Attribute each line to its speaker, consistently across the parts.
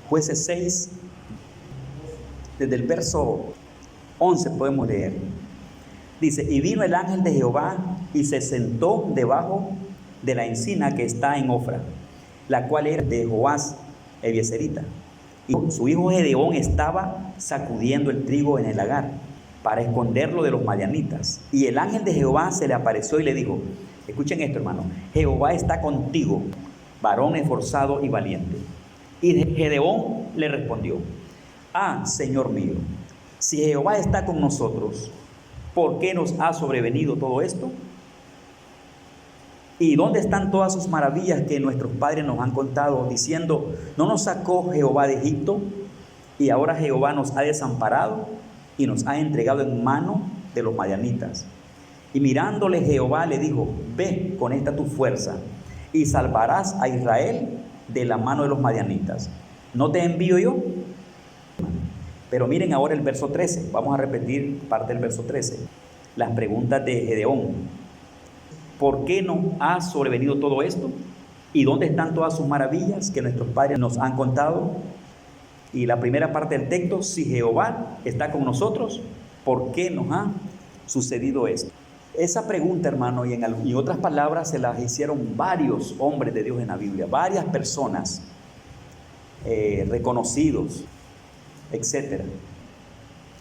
Speaker 1: Jueces 6, desde el verso 11 podemos leer. Dice: y vino el ángel de Jehová y se sentó debajo de la encina que está en Ofra, la cual era de Joás Ebieserita. Y su hijo Gedeón estaba sacudiendo el trigo en el lagar para esconderlo de los madianitas. Y el ángel de Jehová se le apareció y le dijo: escuchen esto, hermano, Jehová está contigo, varón esforzado y valiente. Y Gedeón le respondió: ah, Señor mío, si Jehová está con nosotros, ¿por qué nos ha sobrevenido todo esto? ¿Y dónde están todas sus maravillas que nuestros padres nos han contado, diciendo: ¿no nos sacó Jehová de Egipto? Y ahora Jehová nos ha desamparado y nos ha entregado en mano de los madianitas. Y mirándole Jehová le dijo: ve con esta tu fuerza y salvarás a Israel de la mano de los madianitas. ¿No te envío yo? Pero miren ahora el verso 13. Vamos a repetir parte del verso 13. Las preguntas de Gedeón: ¿por qué nos ha sobrevenido todo esto? ¿Y dónde están todas sus maravillas que nuestros padres nos han contado? Y la primera parte del texto: si Jehová está con nosotros, ¿por qué nos ha sucedido esto? Esa pregunta, hermano, y en otras palabras se las hicieron varios hombres de Dios en la Biblia, varias personas reconocidos, etc.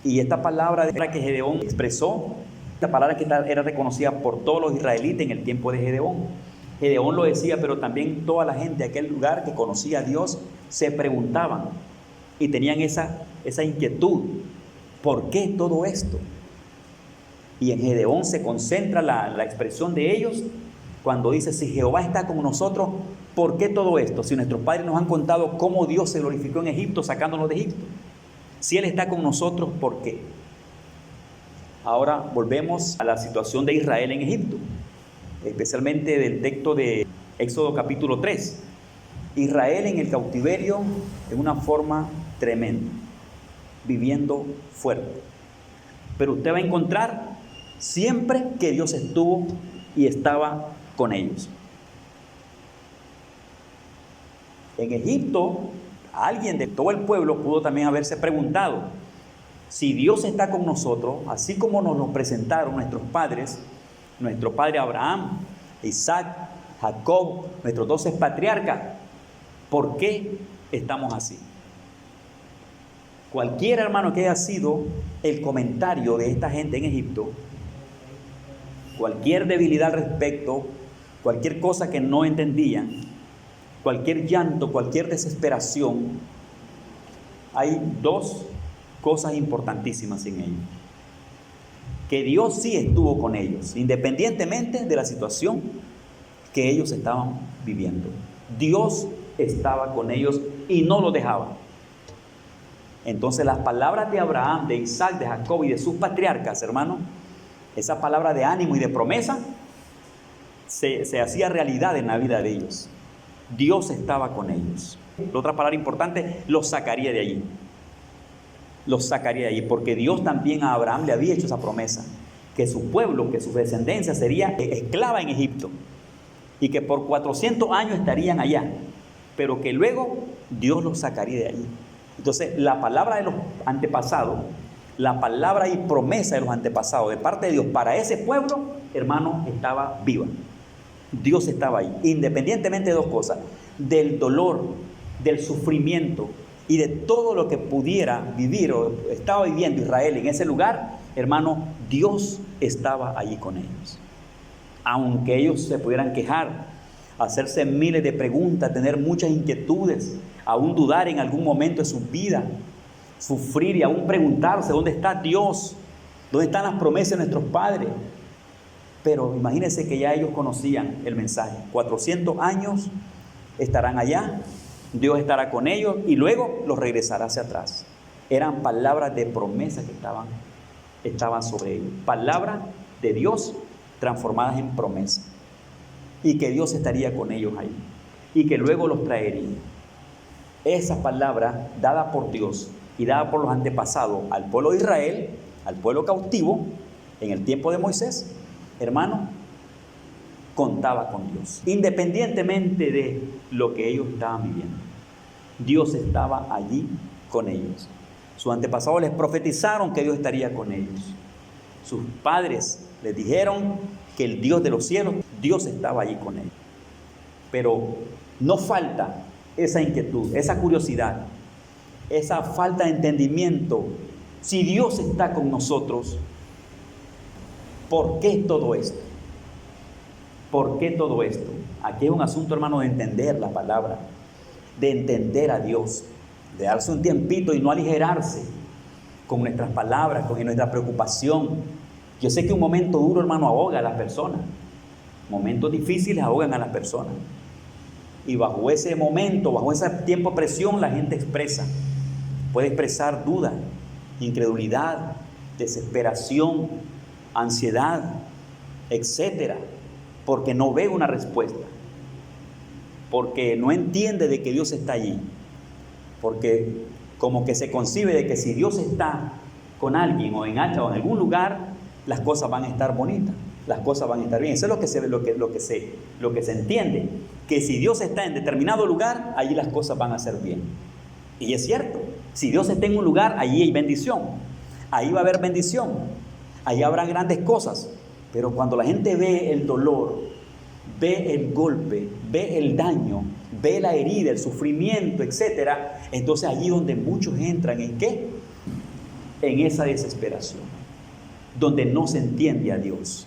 Speaker 1: Y esta palabra que Gedeón expresó, esta palabra que era reconocida por todos los israelitas en el tiempo de Gedeón. Gedeón lo decía, pero también toda la gente de aquel lugar que conocía a Dios se preguntaban y tenían esa inquietud: ¿por qué todo esto? Y en Gedeón se concentra la expresión de ellos cuando dice: si Jehová está con nosotros, ¿por qué todo esto? Si nuestros padres nos han contado cómo Dios se glorificó en Egipto, sacándonos de Egipto. Si Él está con nosotros, ¿por qué? Ahora volvemos a la situación de Israel en Egipto, especialmente del texto de Éxodo capítulo 3. Israel en el cautiverio en una forma tremenda, viviendo fuerte. Pero usted va a encontrar siempre que Dios estuvo y estaba con ellos. En Egipto, alguien de todo el pueblo pudo también haberse preguntado: si Dios está con nosotros, así como nos lo presentaron nuestros padres, nuestro padre Abraham, Isaac, Jacob, nuestros 12 patriarcas, ¿por qué estamos así? Cualquier hermano que haya sido el comentario de esta gente en Egipto, cualquier debilidad al respecto, cualquier cosa que no entendían, cualquier llanto, cualquier desesperación, hay dos cosas importantísimas en ellos: que Dios sí estuvo con ellos, independientemente de la situación que ellos estaban viviendo. Dios estaba con ellos y no los dejaba. Entonces las palabras de Abraham, de Isaac, de Jacob y de sus patriarcas, hermano, esa palabra de ánimo y de promesa se hacía realidad en la vida de ellos. Dios estaba con ellos. La otra palabra importante: los sacaría de allí. Los sacaría de allí, porque Dios también a Abraham le había hecho esa promesa, que su pueblo, que su descendencia sería esclava en Egipto, y que por 400 años estarían allá, pero que luego Dios los sacaría de allí. Entonces la palabra de los antepasados, la palabra y promesa de los antepasados de parte de Dios para ese pueblo, hermano, estaba viva. Dios estaba ahí, independientemente de dos cosas: del dolor, del sufrimiento y de todo lo que pudiera vivir o estaba viviendo Israel en ese lugar, hermano, Dios estaba allí con ellos. Aunque ellos se pudieran quejar, hacerse miles de preguntas, tener muchas inquietudes, aún dudar en algún momento de su vida, sufrir y aún preguntarse: ¿dónde está Dios? ¿Dónde están las promesas de nuestros padres? Pero imagínense que ya ellos conocían el mensaje: 400 años estarán allá, Dios estará con ellos y luego los regresará hacia atrás. Eran palabras de promesa que estaban sobre ellos, palabras de Dios transformadas en promesa, y que Dios estaría con ellos ahí y que luego los traería. Esa palabra dada por Dios y dada por los antepasados al pueblo de Israel, al pueblo cautivo en el tiempo de Moisés, hermano, contaba con Dios, independientemente de lo que ellos estaban viviendo. Dios estaba allí con ellos. Sus antepasados les profetizaron que Dios estaría con ellos. Sus padres les dijeron que el Dios de los cielos, Dios estaba allí con ellos. Pero no falta esa inquietud, esa curiosidad, esa falta de entendimiento. Si Dios está con nosotros, ¿por qué todo esto? ¿Por qué todo esto? Aquí es un asunto, hermano, de entender la palabra, de entender a Dios, de darse un tiempito y no aligerarse con nuestras palabras, con nuestra preocupación. Yo sé que un momento duro, hermano, ahoga a las personas. Momentos difíciles ahogan a las personas. Y bajo ese momento, bajo ese tiempo de presión, la gente puede expresar duda, incredulidad, desesperación, ansiedad, etcétera, porque no ve una respuesta, porque no entiende de que Dios está allí, porque como que se concibe de que si Dios está con alguien o en algún lugar, las cosas van a estar bonitas, las cosas van a estar bien. Eso es lo que se entiende, que si Dios está en determinado lugar, allí las cosas van a ser bien. Y es cierto, si Dios está en un lugar, allí hay bendición, ahí va a haber bendición, ahí habrá grandes cosas. Pero cuando la gente ve el dolor, ve el golpe, ve el daño, ve la herida, el sufrimiento, etcétera, entonces allí donde muchos entran, ¿en qué? En esa desesperación, donde no se entiende a Dios.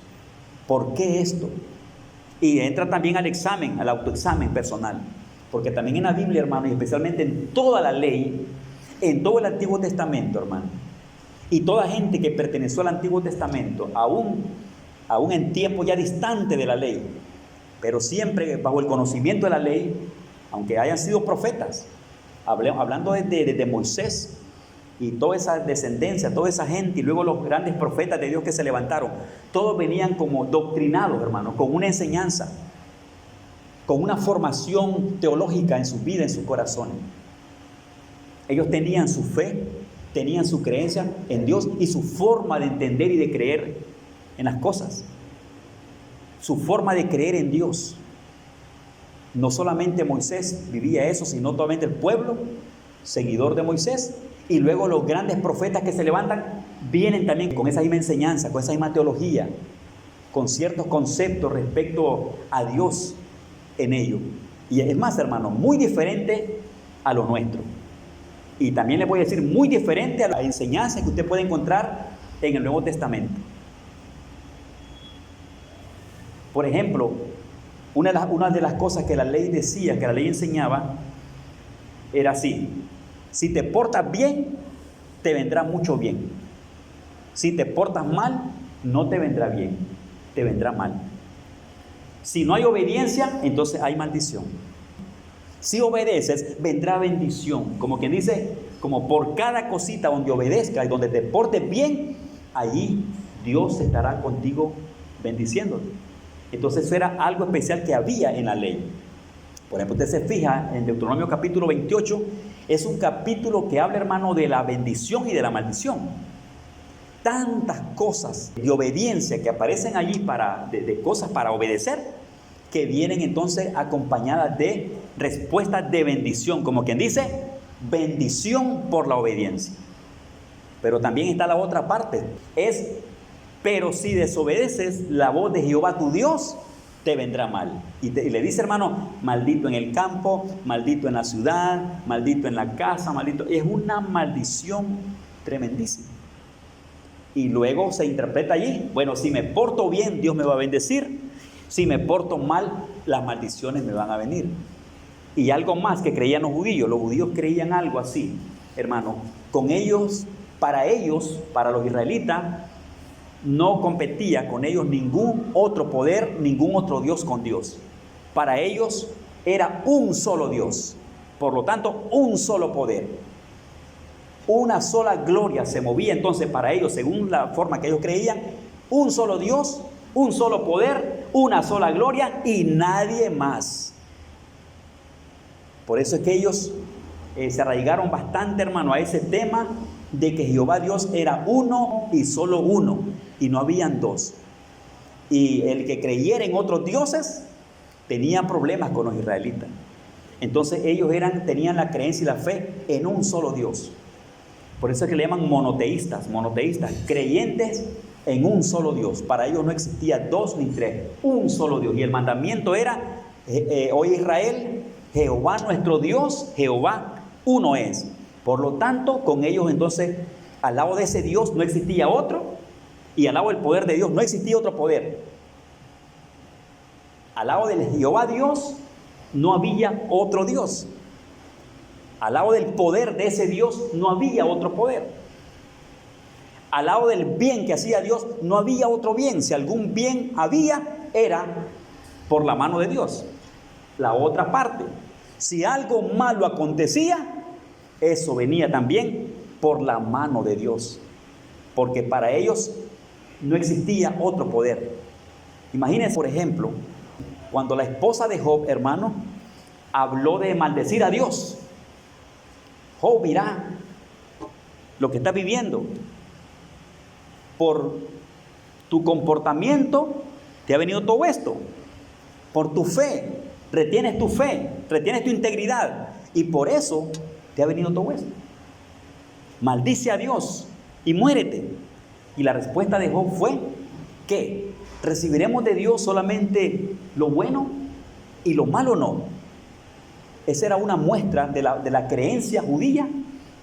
Speaker 1: ¿Por qué esto? Y entra también al autoexamen personal, porque también en la Biblia, hermano, y especialmente en toda la ley, en todo el Antiguo Testamento, hermano, y toda gente que perteneció al Antiguo Testamento, aún en tiempo ya distante de la ley, pero siempre bajo el conocimiento de la ley, aunque hayan sido profetas, hablando de Moisés y toda esa descendencia, toda esa gente, y luego los grandes profetas de Dios que se levantaron, todos venían como doctrinados, hermanos, con una enseñanza, con una formación teológica en sus vidas, en sus corazones. Ellos tenían su fe, tenían su creencia en Dios y su forma de entender y de creer en las cosas, su forma de creer en Dios. No solamente Moisés vivía eso, sino totalmente el pueblo seguidor de Moisés, y luego los grandes profetas que se levantan vienen también con esa misma enseñanza, con esa misma teología, con ciertos conceptos respecto a Dios en ello. Y es más, hermano, muy diferente a lo nuestro. Y también le voy a decir muy diferente a la enseñanza que usted puede encontrar en el Nuevo Testamento. Por ejemplo, una de las cosas que la ley decía, que la ley enseñaba, era así: si te portas bien, te vendrá mucho bien. Si te portas mal, no te vendrá bien, te vendrá mal. Si no hay obediencia, entonces hay maldición. Si obedeces, vendrá bendición. Como quien dice, como por cada cosita donde obedezcas y donde te portes bien, allí Dios estará contigo bendiciéndote. Entonces eso era algo especial que había en la ley. Por ejemplo, usted se fija en Deuteronomio capítulo 28, es un capítulo que habla, hermano, de la bendición y de la maldición. Tantas cosas de obediencia que aparecen allí de cosas para obedecer, que vienen entonces acompañadas de respuestas de bendición, como quien dice, bendición por la obediencia. Pero también está la otra parte, pero si desobedeces la voz de Jehová tu Dios, te vendrá mal. Y le dice, hermano, maldito en el campo, maldito en la ciudad, maldito en la casa, maldito. Es una maldición tremendísima. Y luego se interpreta allí, bueno, si me porto bien, Dios me va a bendecir. Si me porto mal, las maldiciones me van a venir. Y algo más que creían los judíos creían algo así, hermano, para los israelitas, no competía con ellos ningún otro poder, ningún otro Dios con Dios. Para ellos era un solo Dios, por lo tanto, un solo poder. Una sola gloria se movía entonces para ellos, según la forma que ellos creían, un solo Dios, un solo poder, una sola gloria y nadie más. Por eso es que ellos se arraigaron bastante, hermano, a ese tema de que Jehová Dios era uno y solo uno, y no habían dos. Y el que creyera en otros dioses tenía problemas con los israelitas. Entonces ellos tenían la creencia y la fe en un solo Dios. Por eso es que le llaman monoteístas, creyentes en un solo Dios. Para ellos no existía dos ni tres, un solo Dios. Y el mandamiento era, oye Israel, Jehová nuestro Dios, Jehová uno es. Por lo tanto, con ellos entonces, al lado de ese Dios no existía otro, y al lado del poder de Dios no existía otro poder. Al lado del Jehová Dios no había otro Dios. Al lado del poder de ese Dios no había otro poder. Al lado del bien que hacía Dios no había otro bien. Si algún bien había, era por la mano de Dios. La otra parte, si algo malo acontecía, eso venía también por la mano de Dios. Porque para ellos no existía otro poder. Imagínense, por ejemplo, cuando la esposa de Job, hermano, habló de maldecir a Dios. Job, mira lo que estás viviendo. Por tu comportamiento te ha venido todo esto. Por tu fe, retienes tu integridad. Y por eso te ha venido todo esto. Maldice a Dios y muérete. Y la respuesta de Job fue que recibiremos de Dios solamente lo bueno y lo malo no. Esa era una muestra de la creencia judía,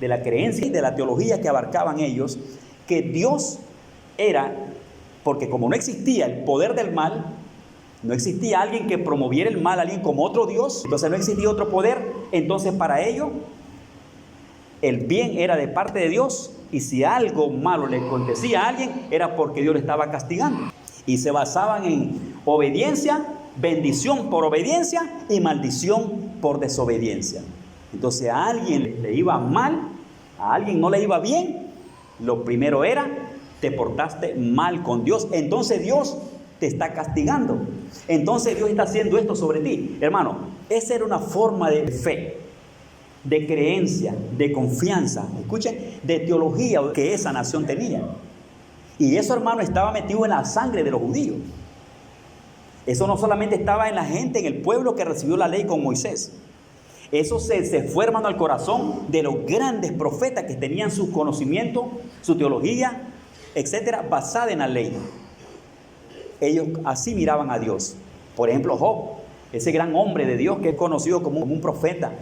Speaker 1: de la creencia y de la teología que abarcaban ellos, que Dios era, porque como no existía el poder del mal, no existía alguien que promoviera el mal, alguien como otro Dios, entonces no existía otro poder, entonces para ellos el bien era de parte de Dios, y si algo malo le acontecía a alguien, era porque Dios le estaba castigando. Y se basaban en obediencia, bendición por obediencia y maldición por desobediencia. Entonces a alguien le iba mal, a alguien no le iba bien, lo primero era, te portaste mal con Dios, entonces Dios te está castigando. Entonces Dios está haciendo esto sobre ti. Hermano, esa era una forma de fe, de creencia, de confianza, escuchen, de teología que esa nación tenía. Y eso, hermano, estaba metido en la sangre de los judíos. Eso no solamente estaba en la gente, en el pueblo que recibió la ley con Moisés. Eso se fue, hermano, al corazón de los grandes profetas que tenían su conocimiento, su teología, etcétera, basada en la ley. Ellos así miraban a Dios. Por ejemplo, Job, ese gran hombre de Dios que es conocido como un profeta,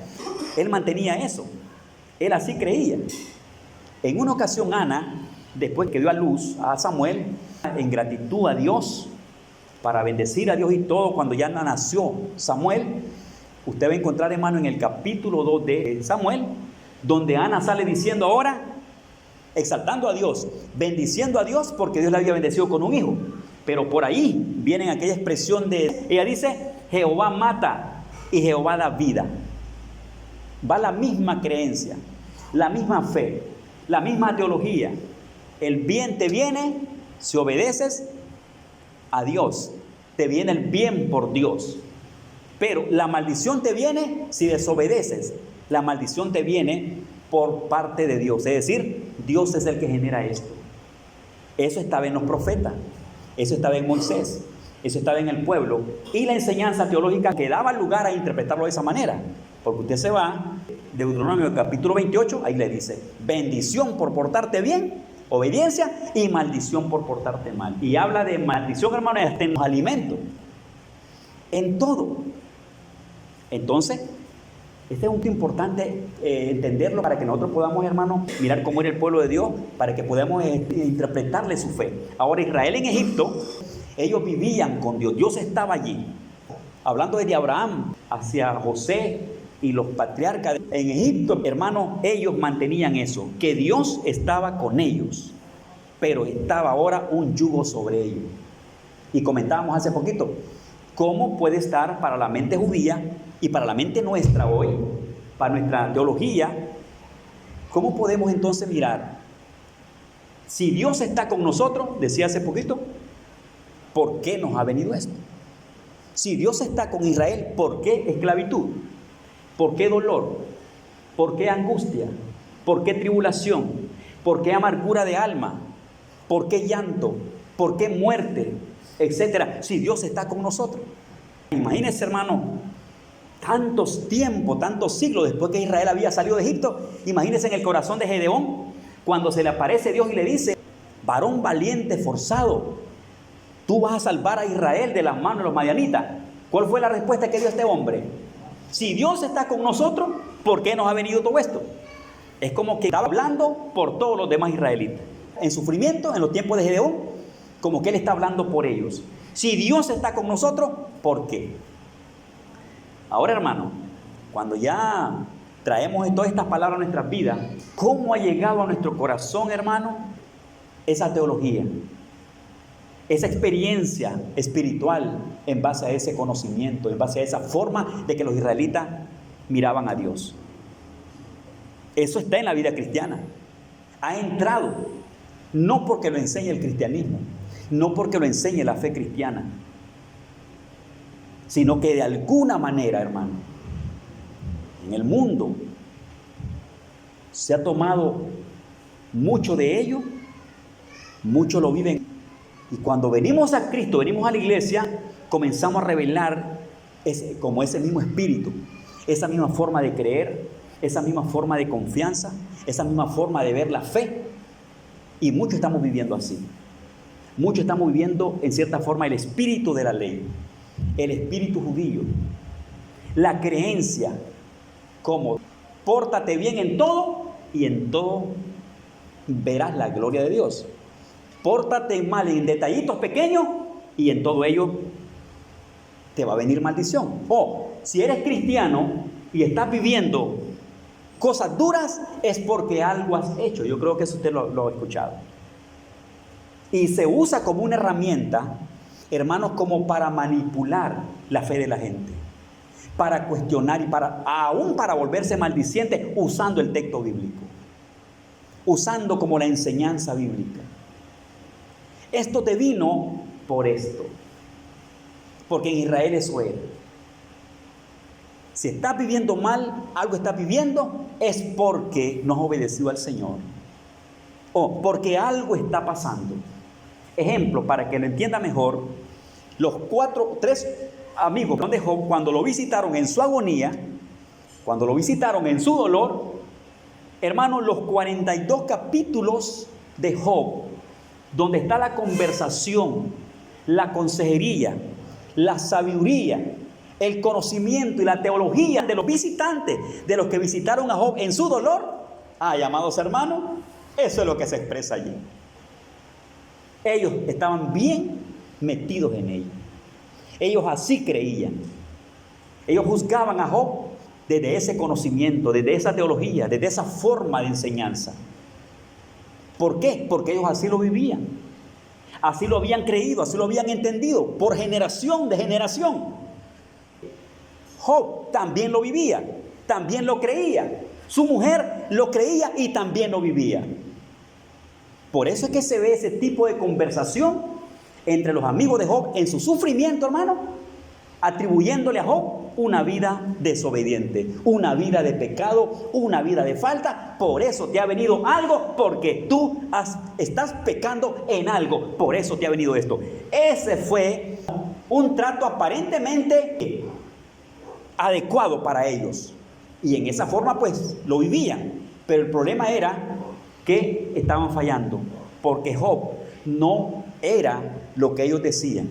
Speaker 1: él mantenía eso. Él así creía. En una ocasión, Ana, después que dio a luz a Samuel, en gratitud a Dios, para bendecir a Dios y todo, cuando ya nació Samuel, usted va a encontrar, hermano, en el capítulo 2 de Samuel, donde Ana sale diciendo ahora, exaltando a Dios, bendiciendo a Dios porque Dios la había bendecido con un hijo. Pero por ahí viene aquella expresión de, ella dice, Jehová mata y Jehová da vida. Va la misma creencia, la misma fe, la misma teología. El bien te viene si obedeces a Dios, te viene el bien por Dios. Pero la maldición te viene si desobedeces. La maldición te viene por parte de Dios. Es decir, Dios es el que genera esto. Eso estaba en los profetas, eso estaba en Moisés, eso estaba en el pueblo. Y la enseñanza teológica que daba lugar a interpretarlo de esa manera. Porque usted se va, Deuteronomio capítulo 28, ahí le dice, bendición por portarte bien, obediencia, y maldición por portarte mal. Y habla de maldición, hermano, hasta en los alimentos, en todo. Entonces, este es un punto importante entenderlo para que nosotros podamos, hermano, mirar cómo era el pueblo de Dios, para que podamos interpretarle su fe. Ahora, Israel en Egipto, ellos vivían con Dios, Dios estaba allí. Hablando desde Abraham hacia José y los patriarcas en Egipto, hermano, ellos mantenían eso, que Dios estaba con ellos, pero estaba ahora un yugo sobre ellos. Y comentábamos hace poquito, ¿cómo puede estar para la mente judía y para la mente nuestra hoy, para nuestra teología, cómo podemos entonces mirar? Si Dios está con nosotros, decía hace poquito, ¿por qué nos ha venido esto? Si Dios está con Israel, ¿por qué esclavitud? ¿Por qué dolor? ¿Por qué angustia? ¿Por qué tribulación? ¿Por qué amargura de alma? ¿Por qué llanto? ¿Por qué muerte? Etcétera. Si Dios está con nosotros. Imagínense, hermano, tantos tiempos, tantos siglos después que Israel había salido de Egipto. Imagínense en el corazón de Gedeón, cuando se le aparece Dios y le dice: varón valiente, forzado, tú vas a salvar a Israel de las manos de los madianitas. ¿Cuál fue la respuesta que dio este hombre? Si Dios está con nosotros, ¿por qué nos ha venido todo esto? Es como que estaba hablando por todos los demás israelitas. En sufrimiento, en los tiempos de Gedeón, como que él está hablando por ellos. Si Dios está con nosotros, ¿por qué? Ahora, hermano, cuando ya traemos todas estas palabras a nuestras vidas, ¿cómo ha llegado a nuestro corazón, hermano, esa teología? Esa experiencia espiritual en base a ese conocimiento, en base a esa forma de que los israelitas miraban a Dios. Eso está en la vida cristiana. Ha entrado, no porque lo enseñe el cristianismo, no porque lo enseñe la fe cristiana, sino que de alguna manera, hermano, en el mundo se ha tomado mucho de ello, muchos lo viven. Y cuando venimos a Cristo, venimos a la iglesia, comenzamos a revelar como ese mismo espíritu, esa misma forma de creer, esa misma forma de confianza, esa misma forma de ver la fe. Y muchos estamos viviendo así. Muchos estamos viviendo en cierta forma el espíritu de la ley, el espíritu judío, la creencia como pórtate bien en todo y en todo verás la gloria de Dios. Pórtate mal en detallitos pequeños y en todo ello te va a venir maldición. O si eres cristiano y estás viviendo cosas duras, es porque algo has hecho. Yo creo que eso usted lo ha escuchado. Y se usa como una herramienta, hermanos, como para manipular la fe de la gente, para cuestionar y aún para volverse maldiciente, usando el texto bíblico, usando como la enseñanza bíblica. Esto te vino por esto, porque en Israel eso era. Si estás viviendo mal, algo estás viviendo, es porque no has obedecido al Señor, o porque algo está pasando. Ejemplo, para que lo entienda mejor, los tres amigos de Job, cuando lo visitaron en su agonía, cuando lo visitaron en su dolor, hermanos, los 42 capítulos de Job, donde está la conversación, la consejería, la sabiduría, el conocimiento y la teología de los visitantes, de los que visitaron a Job en su dolor. Amados hermanos, eso es lo que se expresa allí. Ellos estaban bien metidos en ello. Ellos así creían. Ellos juzgaban a Job desde ese conocimiento, desde esa teología, desde esa forma de enseñanza. ¿Por qué? Porque ellos así lo vivían, así lo habían creído, así lo habían entendido, por generación de generación. Job también lo vivía, también lo creía. Su mujer lo creía y también lo vivía. Por eso es que se ve ese tipo de conversación entre los amigos de Job en su sufrimiento, hermano, atribuyéndole a Job una vida desobediente, una vida de pecado, una vida de falta. Por eso te ha venido algo, porque tú estás pecando en algo. Por eso te ha venido esto. Ese fue un trato aparentemente adecuado para ellos. Y en esa forma pues lo vivían. Pero el problema era que estaban fallando, porque Job no era lo que ellos decían,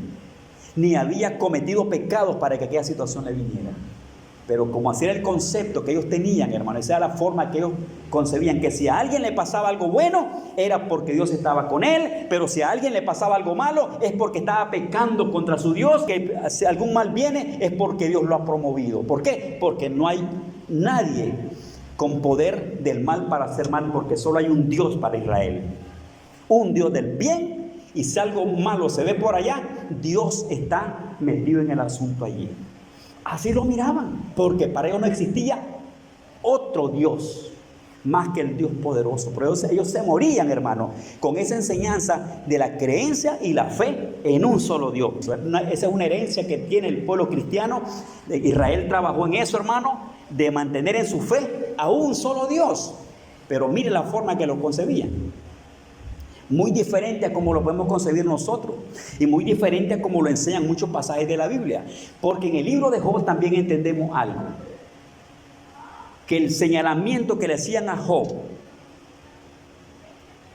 Speaker 1: ni había cometido pecados para que aquella situación le viniera. Pero como así era el concepto que ellos tenían, hermano, esa era la forma que ellos concebían, que si a alguien le pasaba algo bueno, era porque Dios estaba con él, pero si a alguien le pasaba algo malo, es porque estaba pecando contra su Dios, que si algún mal viene, es porque Dios lo ha promovido. ¿Por qué? Porque no hay nadie con poder del mal para hacer mal, porque solo hay un Dios para Israel, un Dios del bien. Y si algo malo se ve por allá, Dios está metido en el asunto allí. Así lo miraban, porque para ellos no existía otro Dios más que el Dios poderoso. Por eso ellos se morían, hermano, con esa enseñanza de la creencia y la fe en un solo Dios. Esa es una herencia que tiene el pueblo cristiano. Israel trabajó en eso, hermano, de mantener en su fe a un solo Dios. Pero mire la forma que lo concebían. Muy diferente a como lo podemos concebir nosotros y muy diferente a como lo enseñan muchos pasajes de la Biblia. Porque en el libro de Job también entendemos algo. Que el señalamiento que le hacían a Job,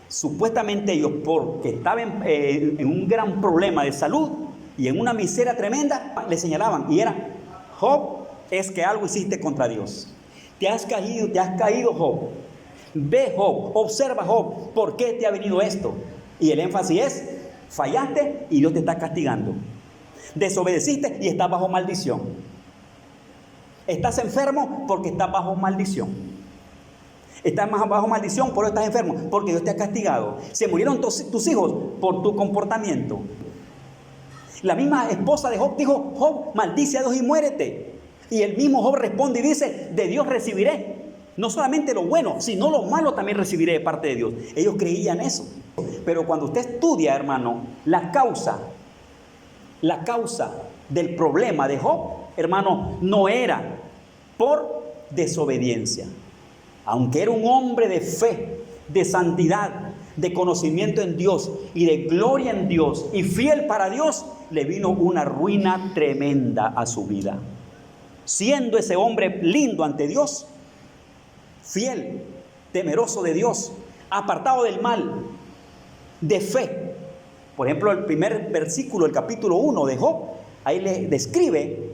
Speaker 1: supuestamente ellos porque estaban en un gran problema de salud y en una miseria tremenda, le señalaban y era: Job, es que algo hiciste contra Dios. Te has caído Job. Ve Job, observa Job, ¿por qué te ha venido esto? Y el énfasis es: fallaste y Dios te está castigando. Desobedeciste y estás bajo maldición. Estás enfermo porque estás bajo maldición. Estás bajo maldición, por eso estás enfermo, porque Dios te ha castigado. Se murieron tus hijos por tu comportamiento. La misma esposa de Job dijo: Job, maldice a Dios y muérete. Y el mismo Job responde y dice: de Dios recibiré no solamente lo bueno, sino lo malo también recibiré de parte de Dios. Ellos creían eso. Pero cuando usted estudia, hermano, la causa del problema de Job, hermano, no era por desobediencia. Aunque era un hombre de fe, de santidad, de conocimiento en Dios y de gloria en Dios y fiel para Dios, le vino una ruina tremenda a su vida. Siendo ese hombre lindo ante Dios, fiel, temeroso de Dios, apartado del mal, de fe. Por ejemplo, el primer versículo, el capítulo 1 de Job, ahí le describe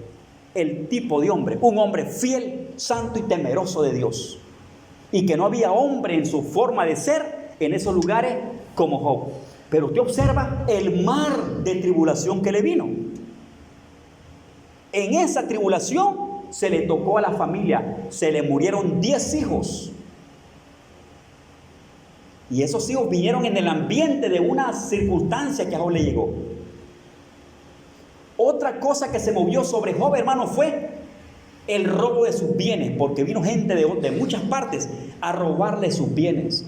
Speaker 1: el tipo de hombre, un hombre fiel, santo y temeroso de Dios. Y que no había hombre en su forma de ser en esos lugares como Job. Pero usted observa el mar de tribulación que le vino. En esa tribulación se le tocó a la familia, se le murieron 10 hijos. Y esos hijos vinieron en el ambiente de una circunstancia que a Job le llegó. Otra cosa que se movió sobre Job, hermano, fue el robo de sus bienes, porque vino gente de muchas partes a robarle sus bienes.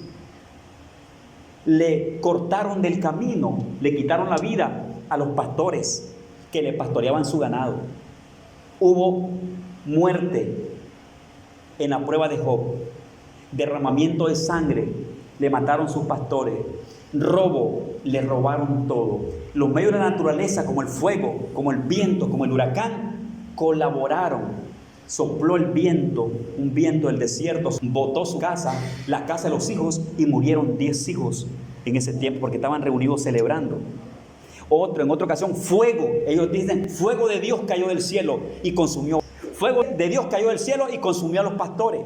Speaker 1: Le cortaron del camino, le quitaron la vida a los pastores que le pastoreaban su ganado. Hubo muerte en la prueba de Job, derramamiento de sangre, le mataron sus pastores, robo, le robaron todo. Los medios de la naturaleza, como el fuego, como el viento, como el huracán, colaboraron. Sopló el viento, un viento del desierto, botó su casa, la casa de los hijos, y murieron 10 hijos en ese tiempo porque estaban reunidos celebrando. En otra ocasión, fuego, ellos dicen, fuego de Dios cayó del cielo y consumió. Fuego de Dios cayó del cielo y consumió a los pastores.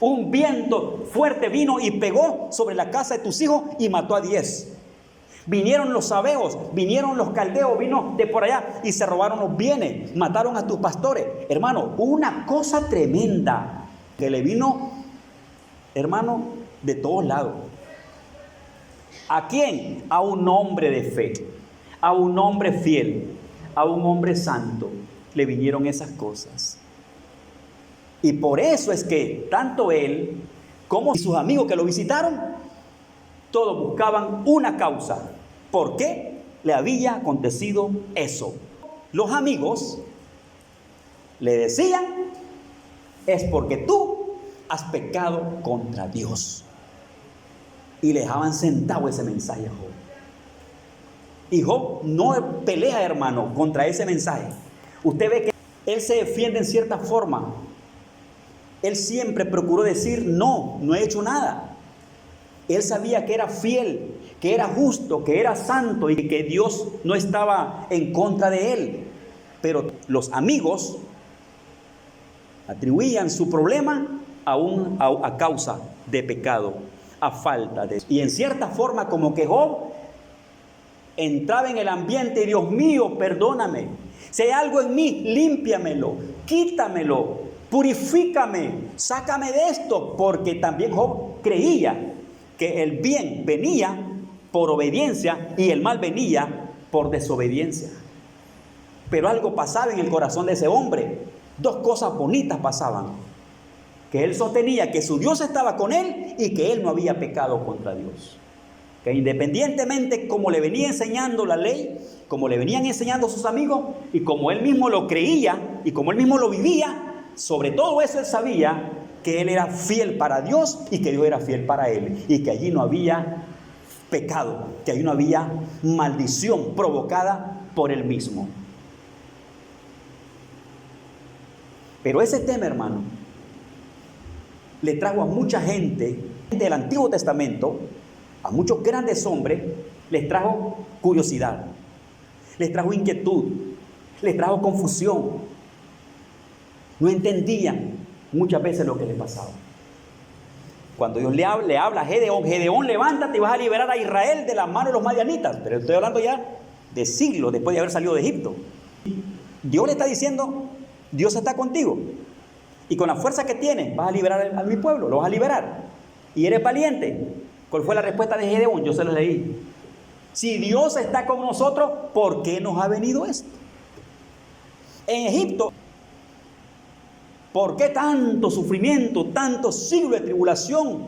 Speaker 1: Un viento fuerte vino y pegó sobre la casa de tus hijos y mató a 10. Vinieron los sabeos, vinieron los caldeos, vino de por allá y se robaron los bienes, mataron a tus pastores. Hermano, una cosa tremenda que le vino, hermano, de todos lados. ¿A quién? A un hombre de fe, a un hombre fiel, a un hombre santo, le vinieron esas cosas. Y por eso es que tanto él como sus amigos que lo visitaron, todos buscaban una causa. ¿Por qué le había acontecido eso? Los amigos le decían: es porque tú has pecado contra Dios. Y le dejaban sentado ese mensaje a Job. Y Job no pelea, hermano, contra ese mensaje. Usted ve que él se defiende en cierta forma. Él siempre procuró decir: no he hecho nada. Él sabía que era fiel, que era justo, que era santo y que Dios no estaba en contra de él. Pero los amigos atribuían su problema a causa de pecado, a falta de... Y en cierta forma como que Job entraba en el ambiente: Dios mío, perdóname. Si hay algo en mí, límpiamelo, quítamelo, purifícame, sácame de esto. Porque también Job creía que el bien venía por obediencia y el mal venía por desobediencia. Pero algo pasaba en el corazón de ese hombre. Dos cosas bonitas pasaban: que él sostenía que su Dios estaba con él y que él no había pecado contra Dios. Que independientemente como le venía enseñando la ley, como le venían enseñando sus amigos y como él mismo lo creía y como él mismo lo vivía, sobre todo eso él sabía que él era fiel para Dios y que Dios era fiel para él y que allí no había pecado, que ahí no había maldición provocada por él mismo. Pero ese tema, hermano, le trajo a mucha gente del Antiguo Testamento, a muchos grandes hombres, les trajo curiosidad, les trajo inquietud, les trajo confusión. No entendían muchas veces lo que les pasaba. Cuando Dios le habla a Gedeón, Gedeón, levántate y vas a liberar a Israel de las manos de los madianitas. Pero estoy hablando ya de siglos después de haber salido de Egipto. Dios le está diciendo, Dios está contigo. Y con la fuerza que tienes, vas a liberar a mi pueblo, lo vas a liberar. Y eres valiente. ¿Cuál fue la respuesta de Gedeón? Yo se la leí. Si Dios está con nosotros, ¿por qué nos ha venido esto? En Egipto, ¿por qué tanto sufrimiento, tantos siglos de tribulación,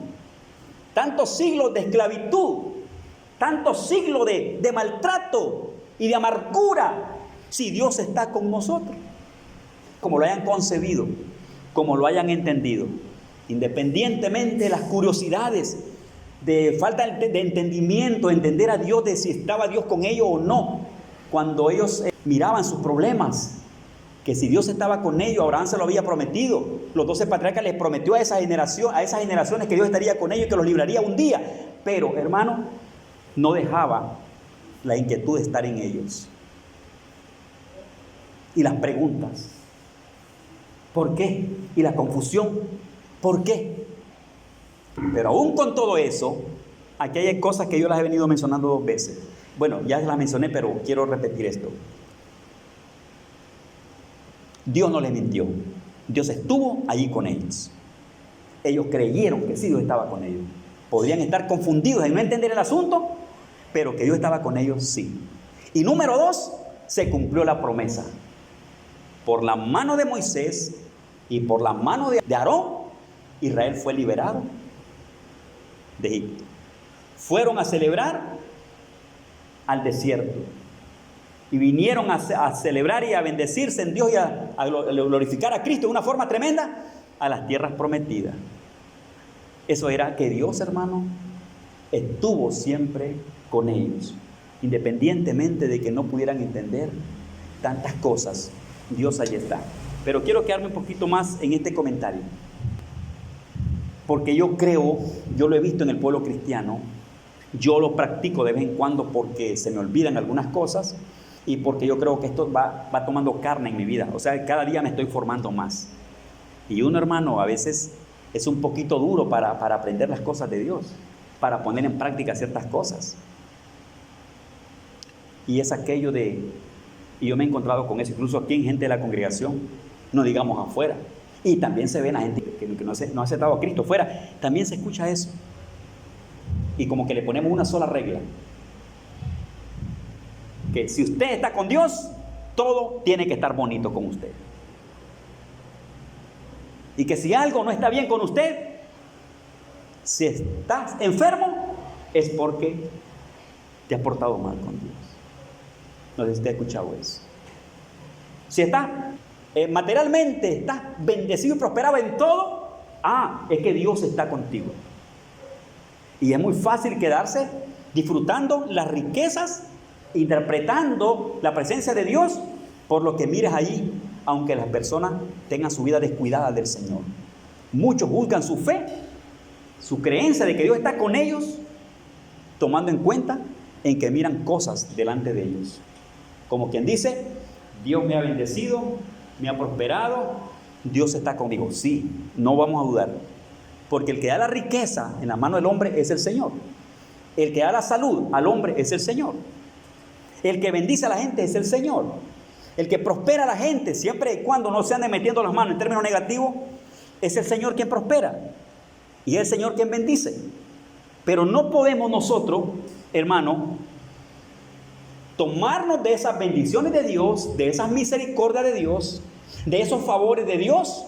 Speaker 1: tantos siglos de esclavitud, tantos siglos de maltrato y de amargura, si Dios está con nosotros? Como lo hayan concebido, como lo hayan entendido, independientemente de las curiosidades, de falta de entendimiento, entender a Dios, de si estaba Dios con ellos o no, cuando ellos miraban sus problemas, que si Dios estaba con ellos, Abraham se lo había prometido, los 12 patriarcas les prometió a esas generaciones que Dios estaría con ellos y que los libraría un día, pero hermano, no dejaba la inquietud de estar en ellos. Y las preguntas, ¿por qué? Y la confusión, ¿por qué? Pero aún con todo eso, aquí hay cosas que yo las he venido mencionando 2 veces. Bueno, ya las mencioné, pero quiero repetir esto. Dios no les mintió. Dios estuvo allí con ellos. Ellos creyeron que sí, Dios estaba con ellos. Podrían estar confundidos en no entender el asunto, pero que Dios estaba con ellos, sí. Y número 2, se cumplió la promesa. Por la mano de Moisés y por la mano de Aarón, Israel fue liberado de Egipto. Fueron a celebrar al desierto. Y vinieron a celebrar y a bendecirse en Dios y a glorificar a Cristo de una forma tremenda a las tierras prometidas. Eso era que Dios, hermano, estuvo siempre con ellos. Independientemente de que no pudieran entender tantas cosas, Dios allí está. Pero quiero quedarme un poquito más en este comentario. Porque yo creo, yo lo he visto en el pueblo cristiano, yo lo practico de vez en cuando porque se me olvidan algunas cosas y porque yo creo que esto va tomando carne en mi vida. O sea, cada día me estoy formando más. Y uno, hermano, a veces es un poquito duro para aprender las cosas de Dios, para poner en práctica ciertas cosas. Y es aquello y yo me he encontrado con eso, incluso aquí en gente de la congregación, no digamos afuera. Y también se ve la gente que no ha aceptado a Cristo fuera, también se escucha eso. Y como que le ponemos una sola regla. Que si usted está con Dios, todo tiene que estar bonito con usted. Y que si algo no está bien con usted, si estás enfermo, es porque te has portado mal con Dios. No sé si usted ha escuchado eso. Si estás materialmente, estás bendecido y prosperado en todo, es que Dios está contigo. Y es muy fácil quedarse disfrutando las riquezas, interpretando la presencia de Dios por lo que mires allí, aunque las personas tengan su vida descuidada del Señor. Muchos juzgan su fe, su creencia de que Dios está con ellos, tomando en cuenta en que miran cosas delante de ellos. Como quien dice, Dios me ha bendecido, me ha prosperado, Dios está conmigo. Sí, no vamos a dudar. Porque el que da la riqueza en la mano del hombre es el Señor. El que da la salud al hombre es el Señor. El que bendice a la gente es el Señor. El que prospera a la gente, siempre y cuando no se ande metiendo las manos en términos negativos, es el Señor quien prospera. Y es el Señor quien bendice. Pero no podemos nosotros, hermano, tomarnos de esas bendiciones de Dios, de esas misericordias de Dios, de esos favores de Dios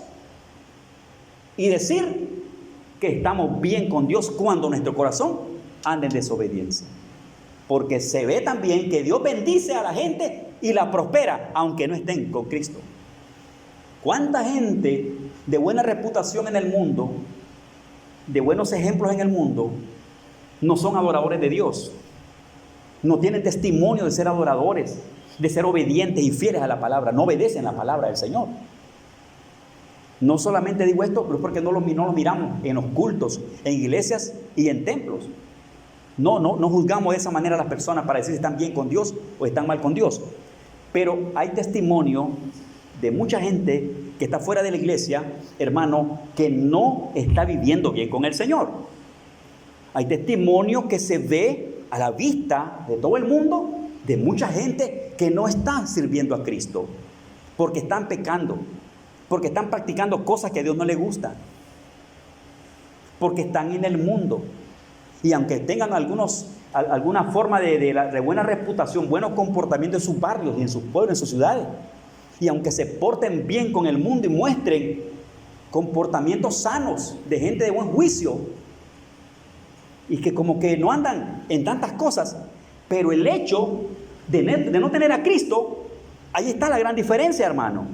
Speaker 1: y decir que estamos bien con Dios cuando nuestro corazón anda en desobediencia. Porque se ve también que Dios bendice a la gente y la prospera, aunque no estén con Cristo. ¿Cuánta gente de buena reputación en el mundo, de buenos ejemplos en el mundo, no son adoradores de Dios. No tienen testimonio de ser adoradores, de ser obedientes y fieles a la palabra. No obedecen la palabra del Señor. No solamente digo esto, pero es porque no lo miramos en los cultos, en iglesias y en templos. No juzgamos de esa manera a las personas para decir si están bien con Dios o están mal con Dios. Pero hay testimonio de mucha gente que está fuera de la iglesia, hermano, que no está viviendo bien con el Señor. Hay testimonio que se ve a la vista de todo el mundo, de mucha gente que no está sirviendo a Cristo, porque están pecando, porque están practicando cosas que a Dios no le gustan, porque están en el mundo. Y aunque tengan alguna forma de buena reputación, buenos comportamientos en sus barrios y en sus pueblos, en sus ciudades, y aunque se porten bien con el mundo y muestren comportamientos sanos de gente de buen juicio, y que como que no andan en tantas cosas, pero el hecho de no tener a Cristo, ahí está la gran diferencia, hermano.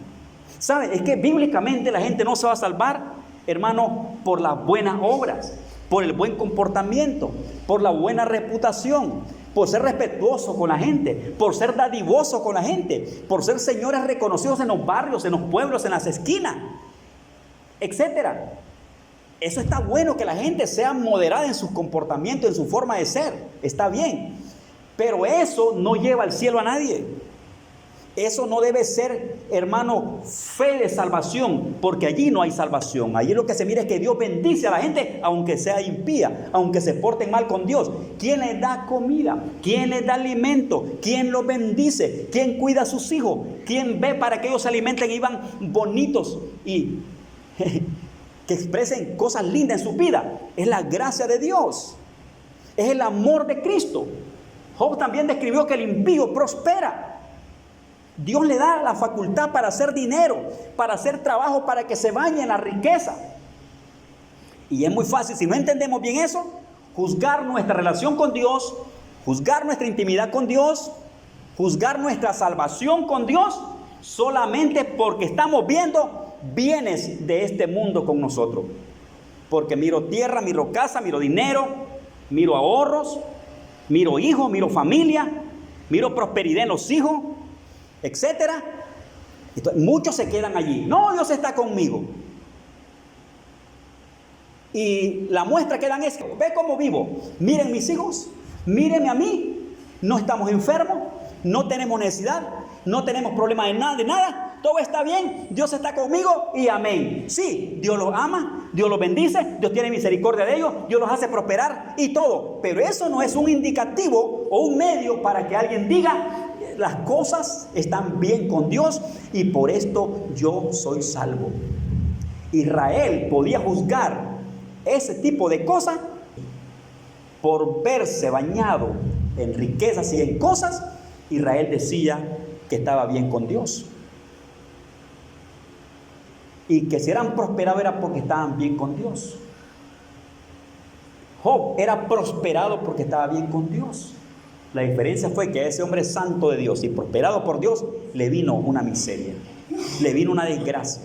Speaker 1: ¿Sabe? Es que bíblicamente la gente no se va a salvar, hermano, por las buenas obras, por el buen comportamiento, por la buena reputación, por ser respetuoso con la gente, por ser dadivoso con la gente, por ser señores reconocidos en los barrios, en los pueblos, en las esquinas, etcétera. Eso está bueno, que la gente sea moderada en sus comportamientos, en su forma de ser, está bien, pero eso no lleva al cielo a nadie. Eso no debe ser, hermano, fe de salvación, porque allí no hay salvación. Allí lo que se mira es que Dios bendice a la gente, aunque sea impía, aunque se porten mal con Dios. ¿Quién les da comida? ¿Quién les da alimento? ¿Quién los bendice? ¿Quién cuida a sus hijos? ¿Quién ve para que ellos se alimenten y vivan bonitos y que expresen cosas lindas en su vida? Es la gracia de Dios, es el amor de Cristo. Job también describió que el impío prospera. Dios le da la facultad para hacer dinero, para hacer trabajo, para que se bañe en la riqueza. Y es muy fácil, si no entendemos bien eso, juzgar nuestra relación con Dios, juzgar nuestra intimidad con Dios, juzgar nuestra salvación con Dios, solamente porque estamos viendo bienes de este mundo con nosotros. Porque miro tierra, miro casa, miro dinero, miro ahorros, miro hijos, miro familia, miro prosperidad en los hijos, etcétera. Entonces, muchos se quedan allí. No, Dios está conmigo. Y la muestra que dan es: ve cómo vivo. Miren mis hijos, mírenme a mí. No estamos enfermos, no tenemos necesidad, no tenemos problema de nada. Todo está bien, Dios está conmigo y amén. Sí, Dios los ama, Dios los bendice, Dios tiene misericordia de ellos, Dios los hace prosperar y todo. Pero eso no es un indicativo o un medio para que alguien diga: las cosas están bien con Dios y por esto yo soy salvo. Israel podía juzgar ese tipo de cosas por verse bañado en riquezas y en cosas. Israel decía que estaba bien con Dios, y que si eran prosperados era porque estaban bien con Dios. Job era prosperado porque estaba bien con Dios. La diferencia fue que a ese hombre santo de Dios y prosperado por Dios le vino una miseria, le vino una desgracia,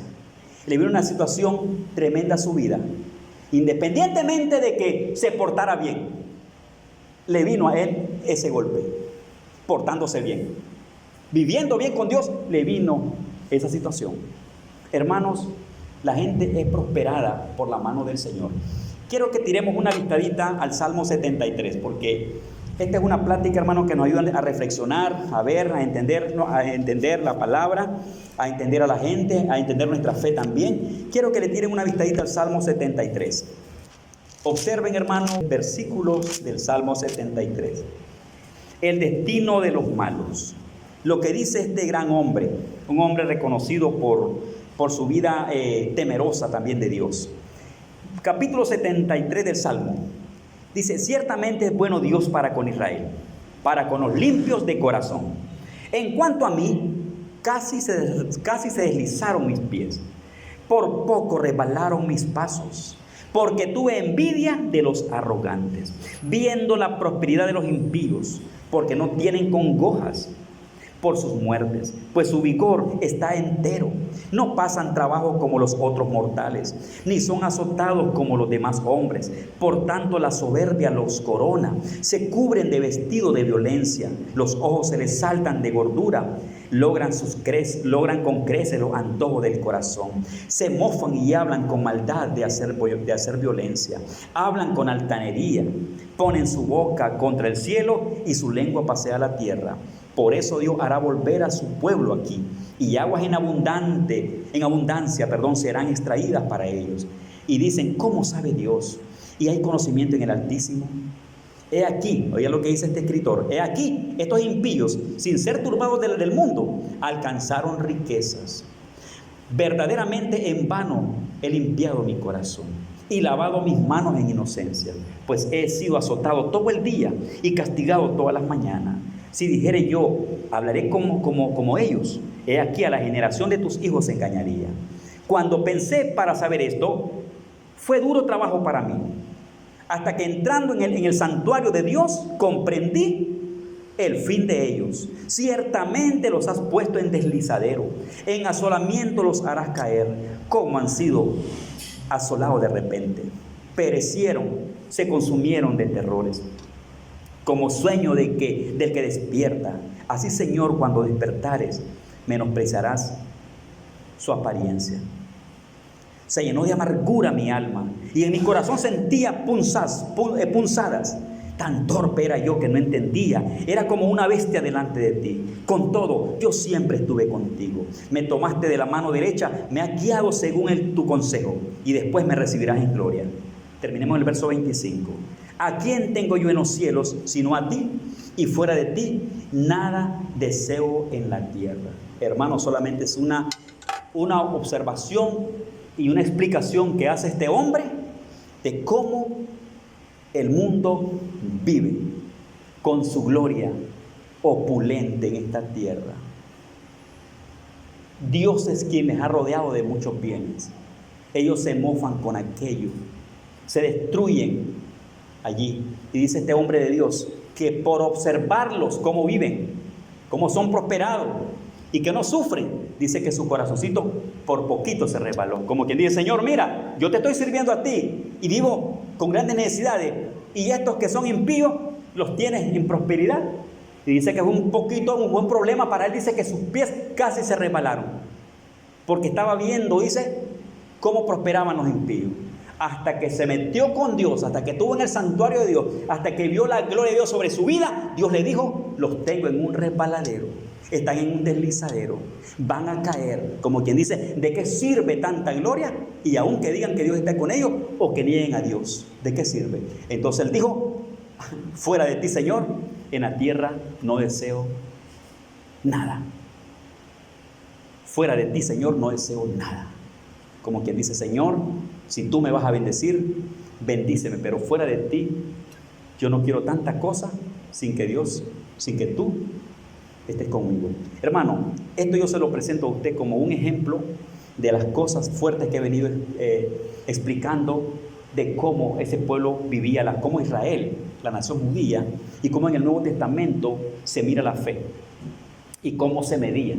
Speaker 1: le vino una situación tremenda a su vida. Independientemente de que se portara bien, le vino a él ese golpe. Portándose bien, viviendo bien con Dios, le vino esa situación. Hermanos, la gente es prosperada por la mano del Señor. Quiero que tiremos una vistadita al Salmo 73, porque esta es una plática, hermanos, que nos ayuda a reflexionar, a ver, a entender la palabra, a entender a la gente, a entender nuestra fe también. Quiero que le tiren una vistadita al Salmo 73. Observen, hermanos, versículos del Salmo 73. El destino de los malos. Lo que dice este gran hombre, un hombre reconocido por su vida temerosa también de Dios. Capítulo 73 del Salmo. Dice: ciertamente es bueno Dios para con Israel, para con los limpios de corazón. En cuanto a mí, casi se deslizaron mis pies, por poco resbalaron mis pasos, porque tuve envidia de los arrogantes, viendo la prosperidad de los impíos, porque no tienen congojas. por sus muertes, pues su vigor está entero. No pasan trabajo como los otros mortales, ni son azotados como los demás hombres. Por tanto, la soberbia los corona, se cubren de vestido de violencia, los ojos se les saltan de gordura, logran con creces los antojos del corazón. Se mofan y hablan con maldad de hacer violencia, hablan con altanería, ponen su boca contra el cielo y su lengua pasea la tierra. Por eso Dios hará volver a su pueblo aquí, y aguas en abundancia, serán extraídas para ellos. Y dicen, ¿cómo sabe Dios? Y hay conocimiento en el Altísimo. He aquí, oiga lo que dice este escritor, he aquí, estos impíos, sin ser turbados del mundo, alcanzaron riquezas. Verdaderamente en vano he limpiado mi corazón y lavado mis manos en inocencia, pues he sido azotado todo el día y castigado todas las mañanas. Si dijere yo, hablaré como ellos, he aquí a la generación de tus hijos engañaría. Cuando pensé para saber esto, fue duro trabajo para mí, hasta que entrando en el santuario de Dios, comprendí el fin de ellos. Ciertamente los has puesto en deslizadero, en asolamiento los harás caer, como han sido asolados de repente. Perecieron, se consumieron de terrores, como sueño del que despierta. Así, Señor, cuando despertares, menospreciarás su apariencia. Se llenó de amargura mi alma, y en mi corazón sentía punzadas. Tan torpe era yo que no entendía. Era como una bestia delante de ti. Con todo, yo siempre estuve contigo. Me tomaste de la mano derecha, me has guiado según tu consejo, y después me recibirás en gloria. Terminemos el verso 25. ¿A quién tengo yo en los cielos sino a ti? Y fuera de ti nada deseo en la tierra. Hermano, solamente es una observación y una explicación que hace este hombre de cómo el mundo vive con su gloria opulente en esta tierra. Dios es quien les ha rodeado de muchos bienes. Ellos se mofan con aquello, se destruyen allí. Y dice este hombre de Dios que por observarlos cómo viven, cómo son prosperados y que no sufren, dice que su corazoncito por poquito se resbaló. Como quien dice, Señor, mira, yo te estoy sirviendo a ti y vivo con grandes necesidades, y estos que son impíos los tienes en prosperidad. Y dice que es un buen problema para él. Dice que sus pies casi se resbalaron, porque estaba viendo, dice, cómo prosperaban los impíos. Hasta que se metió con Dios, hasta que estuvo en el santuario de Dios, hasta que vio la gloria de Dios sobre su vida, Dios le dijo, los tengo en un resbaladero, están en un deslizadero, van a caer. Como quien dice, ¿de qué sirve tanta gloria? Y aun que digan que Dios está con ellos o que nieguen a Dios, ¿de qué sirve? Entonces él dijo, fuera de ti, Señor, en la tierra no deseo nada. Fuera de ti, Señor, no deseo nada. Como quien dice, Señor, si tú me vas a bendecir, bendíceme, pero fuera de ti, yo no quiero tantas cosas sin que tú estés conmigo. Hermano, esto yo se lo presento a usted como un ejemplo de las cosas fuertes que he venido explicando de cómo ese pueblo vivía, cómo Israel, la nación judía, y cómo en el Nuevo Testamento se mira la fe y cómo se medía,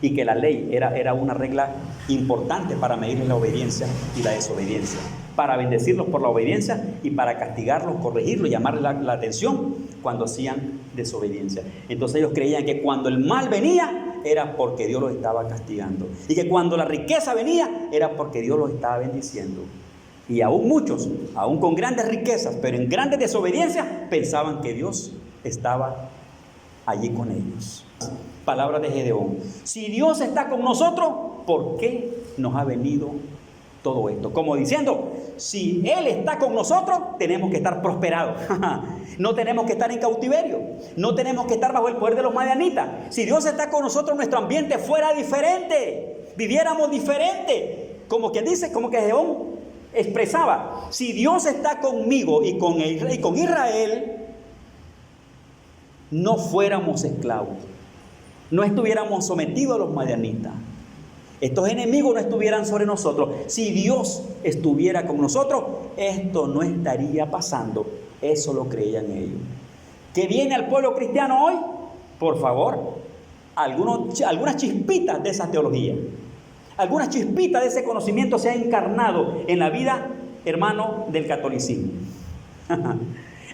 Speaker 1: y que la ley era una regla importante para medir la obediencia y la desobediencia, para bendecirlos por la obediencia y para castigarlos, corregirlos, llamarles la atención cuando hacían desobediencia. Entonces ellos creían que cuando el mal venía era porque Dios los estaba castigando, y que cuando la riqueza venía era porque Dios los estaba bendiciendo. Y aún muchos, aún con grandes riquezas, pero en grandes desobediencias, pensaban que Dios estaba allí con ellos. Palabra de Gedeón: si Dios está con nosotros, ¿por qué nos ha venido todo esto? Como diciendo, si Él está con nosotros, tenemos que estar prosperados. No tenemos que estar en cautiverio, no tenemos que estar bajo el poder de los madianitas. Si Dios está con nosotros, nuestro ambiente fuera diferente, viviéramos diferente. Como quien dice, como que Gedeón expresaba, si Dios está conmigo y con Israel, no fuéramos esclavos, no estuviéramos sometidos a los madianitas, estos enemigos no estuvieran sobre nosotros. Si Dios estuviera con nosotros, esto no estaría pasando. Eso lo creían ellos. ¿Qué viene al pueblo cristiano hoy? Por favor, algunas chispitas de esa teología, algunas chispitas de ese conocimiento se ha encarnado en la vida, hermano, del catolicismo.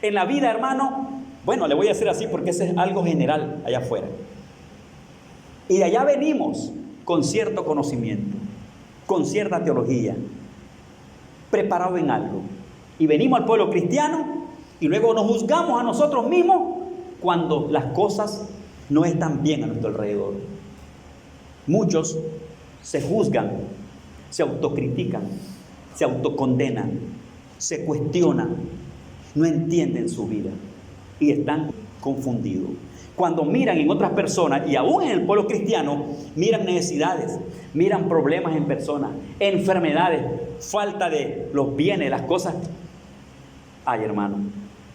Speaker 1: En la vida, hermano, bueno, le voy a decir así porque ese es algo general allá afuera. Y de allá venimos con cierto conocimiento, con cierta teología, preparado en algo. Y venimos al pueblo cristiano y luego nos juzgamos a nosotros mismos cuando las cosas no están bien a nuestro alrededor. Muchos se juzgan, se autocritican, se autocondenan, se cuestionan, no entienden su vida y están confundidos. Cuando miran en otras personas y aún en el pueblo cristiano, miran necesidades, miran problemas en personas, enfermedades, falta de los bienes, las cosas. Ay, hermano,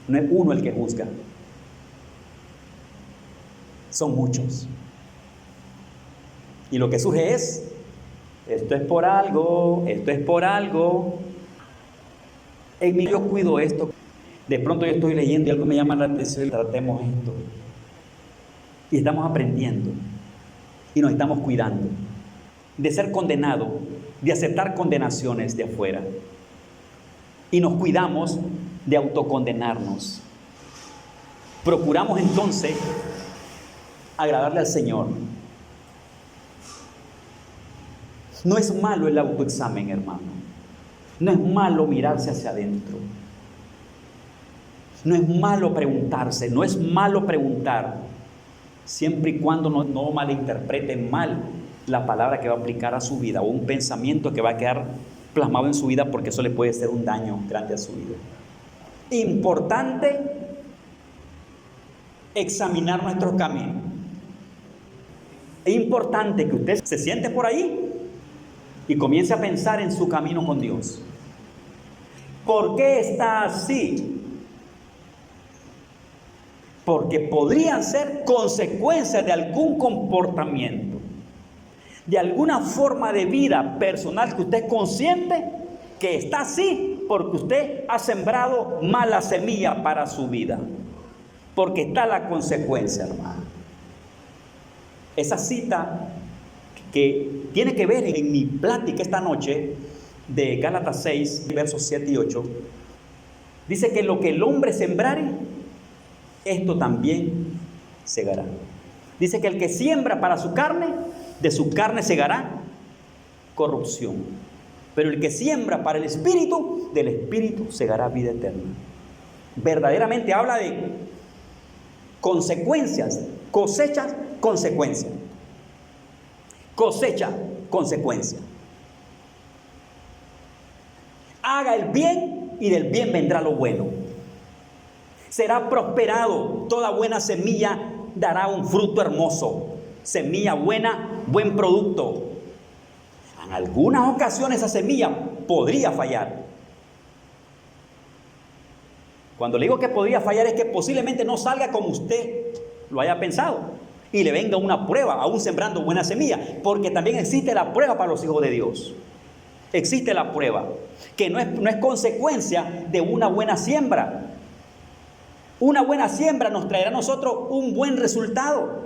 Speaker 1: no es uno el que juzga, son muchos. Y lo que surge es, esto es por algo, esto es por algo. En mí yo cuido esto. De pronto yo estoy leyendo y algo me llama la atención y tratemos esto. Y estamos aprendiendo y nos estamos cuidando de ser condenados, de aceptar condenaciones de afuera. Y nos cuidamos de autocondenarnos. Procuramos entonces agradarle al Señor. No es malo el autoexamen, hermano. No es malo mirarse hacia adentro. No es malo preguntarse, no es malo preguntar, siempre y cuando no malinterpreten mal la palabra que va a aplicar a su vida o un pensamiento que va a quedar plasmado en su vida, porque eso le puede hacer un daño grande a su vida. Importante examinar nuestro camino. Es importante que usted se siente por ahí y comience a pensar en su camino con Dios. ¿Por qué está así? Porque podrían ser consecuencias de algún comportamiento, de alguna forma de vida personal que usted es consciente que está así porque usted ha sembrado mala semilla para su vida. Porque está la consecuencia, hermano. Esa cita que tiene que ver en mi plática esta noche de Gálatas 6, versos 7 y 8, dice que lo que el hombre sembrare, esto también segará. Dice que el que siembra para su carne, de su carne segará corrupción. Pero el que siembra para el Espíritu, del Espíritu segará vida eterna. Verdaderamente habla de consecuencias, cosechas, consecuencia. Cosecha, consecuencia. Haga el bien y del bien vendrá lo bueno. Será prosperado, toda buena semilla dará un fruto hermoso. Semilla buena, buen producto. En algunas ocasiones esa semilla podría fallar. Cuando le digo que podría fallar es que posiblemente no salga como usted lo haya pensado y le venga una prueba, aún sembrando buena semilla, porque también existe la prueba para los hijos de Dios. Existe la prueba, que no es consecuencia de una buena siembra. Una buena siembra nos traerá a nosotros un buen resultado.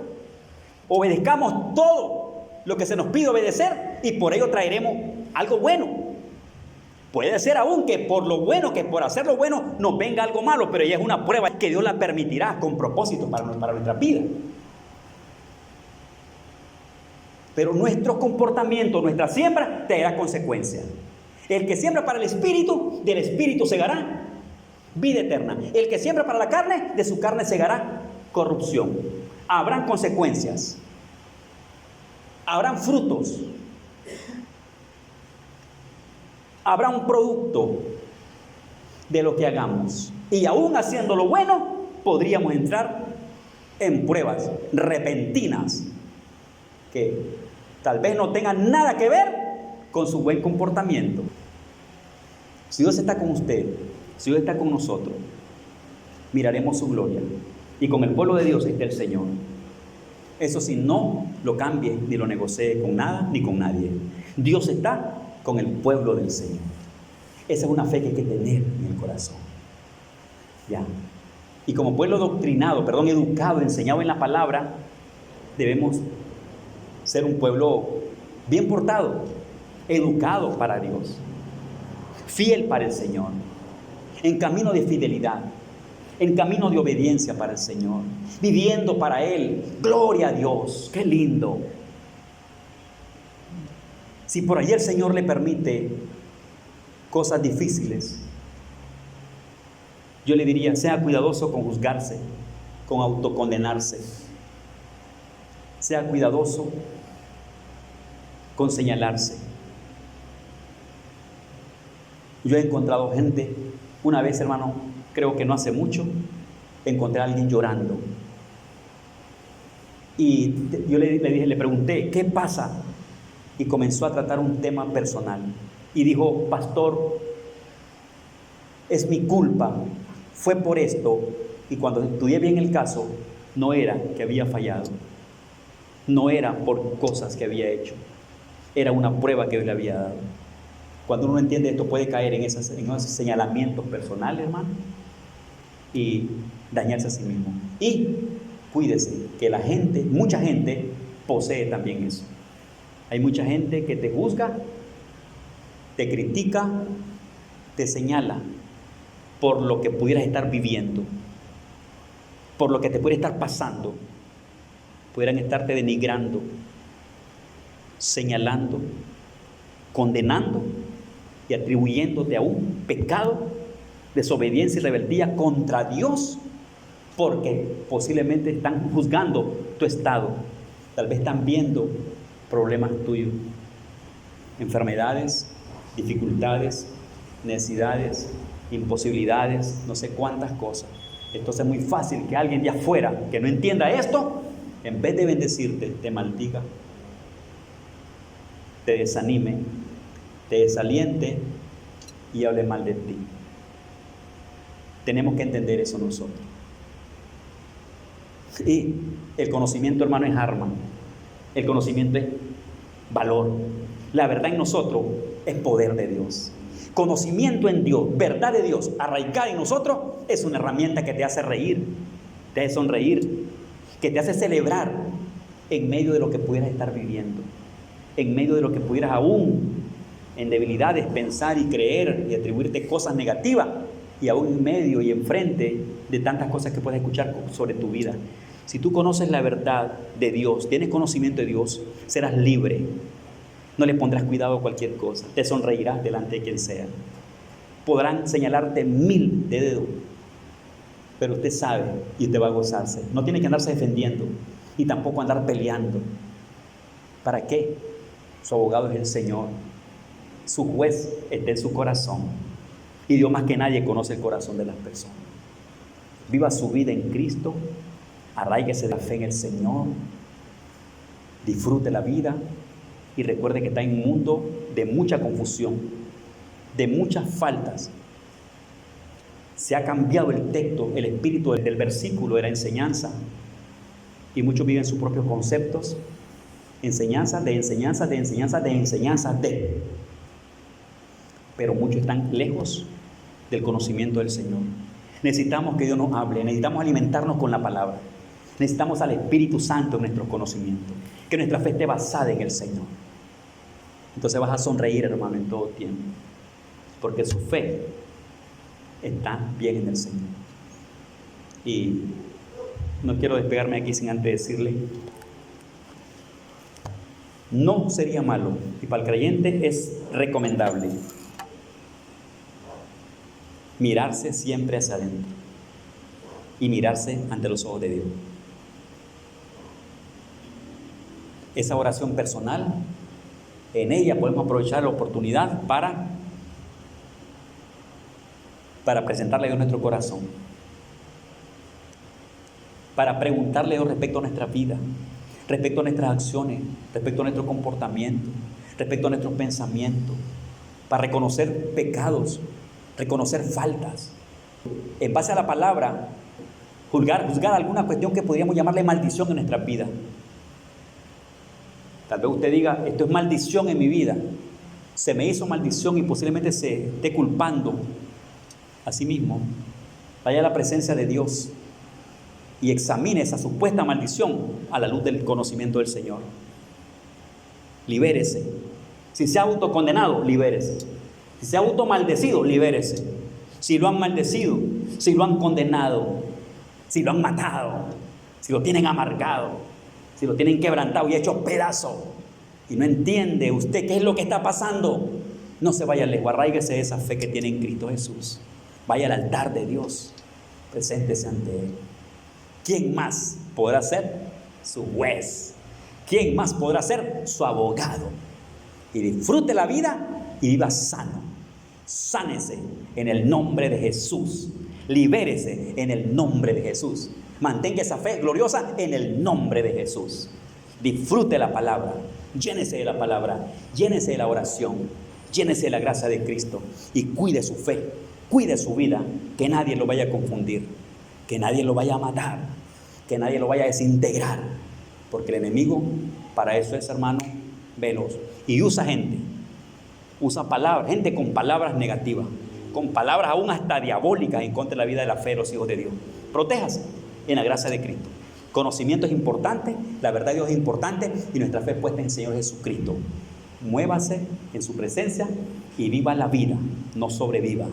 Speaker 1: Obedezcamos todo lo que se nos pide obedecer y por ello traeremos algo bueno. Puede ser aún que por lo bueno, que por hacer lo bueno nos venga algo malo, pero ella es una prueba que Dios la permitirá con propósito para nuestra vida. Pero nuestro comportamiento, nuestra siembra, traerá consecuencias. El que siembra para el Espíritu, del Espíritu segará vida eterna. El que siembra para la carne, de su carne segará corrupción. Habrán consecuencias. Habrán frutos. Habrá un producto de lo que hagamos. Y aún haciendo lo bueno, podríamos entrar en pruebas repentinas que tal vez no tengan nada que ver con su buen comportamiento. Si Dios está con usted, si Dios está con nosotros, miraremos su gloria. Y con el pueblo de Dios está el Señor. Eso sí, no lo cambie ni lo negocie con nada ni con nadie. Dios está con el pueblo del Señor. Esa es una fe que hay que tener en el corazón. Ya. Y como pueblo educado, enseñado en la palabra, debemos ser un pueblo bien portado, educado para Dios, fiel para el Señor, en camino de fidelidad, en camino de obediencia para el Señor, viviendo para Él. Gloria a Dios, qué lindo. Si por ahí el Señor le permite cosas difíciles, yo le diría, sea cuidadoso con juzgarse, con autocondenarse. Sea cuidadoso con señalarse. Yo he encontrado gente, una vez, hermano, creo que no hace mucho, encontré a alguien llorando. Y yo le pregunté, ¿qué pasa? Y comenzó a tratar un tema personal. Y dijo, pastor, es mi culpa, fue por esto. Y cuando estudié bien el caso, no era que había fallado, no era por cosas que había hecho, era una prueba que Dios le había dado. Cuando uno entiende esto, puede caer en esos señalamientos personales, hermano, y dañarse a sí mismo. Y cuídese, que la gente, mucha gente, posee también eso. Hay mucha gente que te juzga, te critica, te señala por lo que pudieras estar viviendo, por lo que te puede estar pasando. Pudieran estarte denigrando, señalando, condenando y atribuyéndote a un pecado, desobediencia y rebeldía contra Dios, porque posiblemente están juzgando tu estado. Tal vez están viendo problemas tuyos, enfermedades, dificultades, necesidades, imposibilidades, no sé cuántas cosas. Entonces es muy fácil que alguien de afuera que no entienda esto, en vez de bendecirte, te maldiga, te desanime, te desaliente y hable mal de ti. Tenemos que entender eso nosotros. Y el conocimiento, hermano, es arma. El conocimiento es valor. La verdad en nosotros es poder de Dios. Conocimiento en Dios, verdad de Dios, arraigada en nosotros, es una herramienta que te hace reír, te hace sonreír, que te hace celebrar en medio de lo que pudieras estar viviendo, en medio de lo que pudieras aún en debilidades pensar y creer y atribuirte cosas negativas, y aún en medio y enfrente de tantas cosas que puedes escuchar sobre tu vida. Si tú conoces la verdad de Dios, tienes conocimiento de Dios, serás libre. No le pondrás cuidado a cualquier cosa, te sonreirás delante de quien sea. Podrán señalarte 1000 de dedos, pero usted sabe y usted va a gozarse. No tiene que andarse defendiendo y tampoco andar peleando. ¿Para qué? Su abogado es el Señor, su juez está en su corazón, y Dios más que nadie conoce el corazón de las personas. Viva su vida en Cristo, arráiguese de la fe en el Señor, disfrute la vida y recuerde que está en un mundo de mucha confusión, de muchas faltas. Se ha cambiado el texto, el espíritu del versículo de la enseñanza, y muchos viven sus propios conceptos, enseñanzas de enseñanzas de enseñanzas de enseñanzas de, pero muchos están lejos del conocimiento del Señor. Necesitamos que Dios nos hable, necesitamos alimentarnos con la palabra, necesitamos al Espíritu Santo en nuestros conocimientos, que nuestra fe esté basada en el Señor. Entonces vas a sonreír, hermano, en todo tiempo, porque su fe está bien en el Señor. Y no quiero despegarme aquí sin antes decirle, no sería malo, y para el creyente es recomendable mirarse siempre hacia adentro y mirarse ante los ojos de Dios. Esa oración personal, en ella podemos aprovechar la oportunidad para presentarle a Dios nuestro corazón, para preguntarle a Dios respecto a nuestra vida, respecto a nuestras acciones, respecto a nuestro comportamiento, respecto a nuestros pensamientos, para reconocer pecados, reconocer faltas. En base a la palabra, juzgar alguna cuestión que podríamos llamarle maldición en nuestra vida. Tal vez usted diga, esto es maldición en mi vida, se me hizo maldición, y posiblemente se esté culpando a sí mismo. Vaya a la presencia de Dios y examine esa supuesta maldición a la luz del conocimiento del Señor. Libérese. Si se ha autocondenado, libérese. Si se ha automaldecido, libérese. Si lo han maldecido, si lo han condenado, si lo han matado, si lo tienen amargado, si lo tienen quebrantado y hecho pedazo, y no entiende usted qué es lo que está pasando, no se vaya lejos, arráiguese de esa fe que tiene en Cristo Jesús. Vaya al altar de Dios, preséntese ante Él. ¿Quién más podrá ser su juez? ¿Quién más podrá ser su abogado? Y disfrute la vida y viva sano. Sánese en el nombre de Jesús. Libérese en el nombre de Jesús. Mantenga esa fe gloriosa en el nombre de Jesús. Disfrute la palabra. Llénese de la palabra. Llénese de la oración. Llénese de la gracia de Cristo. Y cuide su fe. Cuide su vida. Que nadie lo vaya a confundir. Que nadie lo vaya a matar. Que nadie lo vaya a desintegrar. Porque el enemigo, para eso es, hermano, veloz. Y usa gente. Usa palabras, gente con palabras negativas, con palabras aún hasta diabólicas en contra de la vida de la fe de los hijos de Dios. Protéjase en la gracia de Cristo. Conocimiento es importante, la verdad de Dios es importante y nuestra fe puesta en el Señor Jesucristo. Muévase en su presencia y viva la vida, no sobreviva.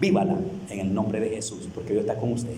Speaker 1: Vívala en el nombre de Jesús, porque Dios está con usted.